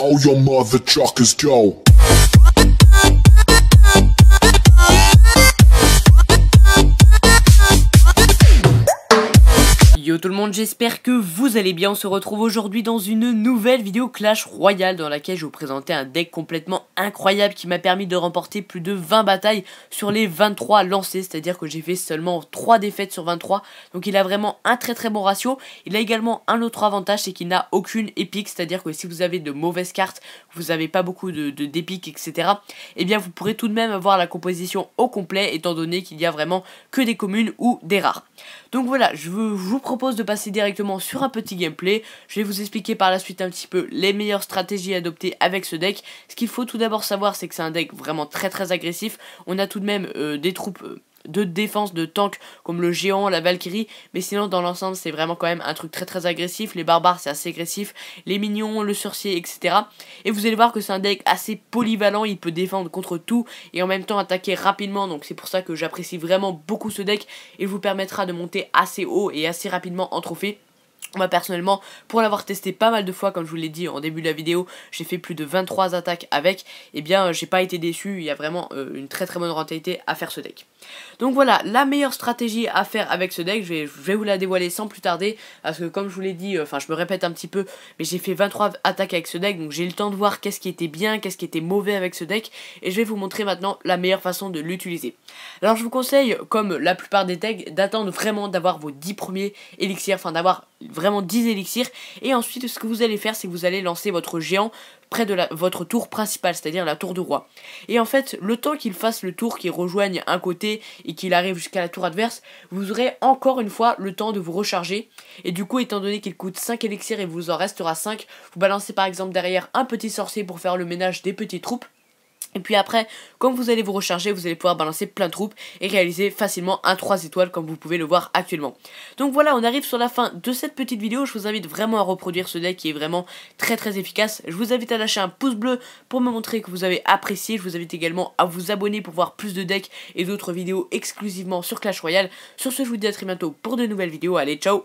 all your mother truckers go. Yo tout le monde, j'espère que vous allez bien. On se retrouve aujourd'hui dans une nouvelle vidéo Clash Royale dans laquelle je vais vous présenter un deck complètement incroyable qui m'a permis de remporter plus de 20 batailles sur les 23 lancées, c'est-à-dire que j'ai fait seulement 3 défaites sur 23, donc il a vraiment un très bon ratio. Il a également un autre avantage, c'est qu'il n'a aucune épique, c'est-à-dire que si vous avez de mauvaises cartes, vous n'avez pas beaucoup d'épiques, etc., et bien vous pourrez tout de même avoir la composition au complet, étant donné qu'il y a vraiment que des communes ou des rares. Donc voilà, je vous propose de passer directement sur un petit gameplay. Je vais vous expliquer par la suite un petit peu les meilleures stratégies à adopter avec ce deck. Ce qu'il faut tout d'abord savoir, c'est que c'est un deck vraiment très agressif. On a tout de même des troupes de défense, de tank comme le géant, la Valkyrie, mais sinon dans l'ensemble c'est vraiment quand même un truc très agressif. Les barbares c'est assez agressif, les minions, le sorcier, etc. Et vous allez voir que c'est un deck assez polyvalent, il peut défendre contre tout et en même temps attaquer rapidement, donc c'est pour ça que j'apprécie vraiment beaucoup ce deck. Il vous permettra de monter assez haut et assez rapidement en trophée. Moi personnellement, pour l'avoir testé pas mal de fois, comme je vous l'ai dit en début de la vidéo, j'ai fait plus de 23 attaques avec, et bien j'ai pas été déçu, il y a vraiment une très bonne rentabilité à faire ce deck. Donc voilà, la meilleure stratégie à faire avec ce deck, je vais vous la dévoiler sans plus tarder, parce que comme je vous l'ai dit, enfin je me répète un petit peu, mais j'ai fait 23 attaques avec ce deck, donc j'ai eu le temps de voir qu'est-ce qui était bien, qu'est-ce qui était mauvais avec ce deck, et je vais vous montrer maintenant la meilleure façon de l'utiliser. Alors je vous conseille, comme la plupart des decks, d'attendre vraiment d'avoir vos 10 premiers élixirs, enfin d'avoir vraiment 10 élixirs, et ensuite ce que vous allez faire, c'est que vous allez lancer votre géant près de votre tour principale, c'est-à-dire la tour de roi. Et en fait, le temps qu'il fasse le tour, qu'il rejoigne un côté et qu'il arrive jusqu'à la tour adverse, vous aurez encore une fois le temps de vous recharger. Et du coup, étant donné qu'il coûte 5 élixirs et vous en restera 5, vous balancez par exemple derrière un petit sorcier pour faire le ménage des petites troupes. Et puis après, quand vous allez vous recharger, vous allez pouvoir balancer plein de troupes et réaliser facilement un 3 étoiles comme vous pouvez le voir actuellement. Donc voilà, on arrive sur la fin de cette petite vidéo. Je vous invite vraiment à reproduire ce deck qui est vraiment très efficace. Je vous invite à lâcher un pouce bleu pour me montrer que vous avez apprécié. Je vous invite également à vous abonner pour voir plus de decks et d'autres vidéos exclusivement sur Clash Royale. Sur ce, je vous dis à très bientôt pour de nouvelles vidéos. Allez, ciao!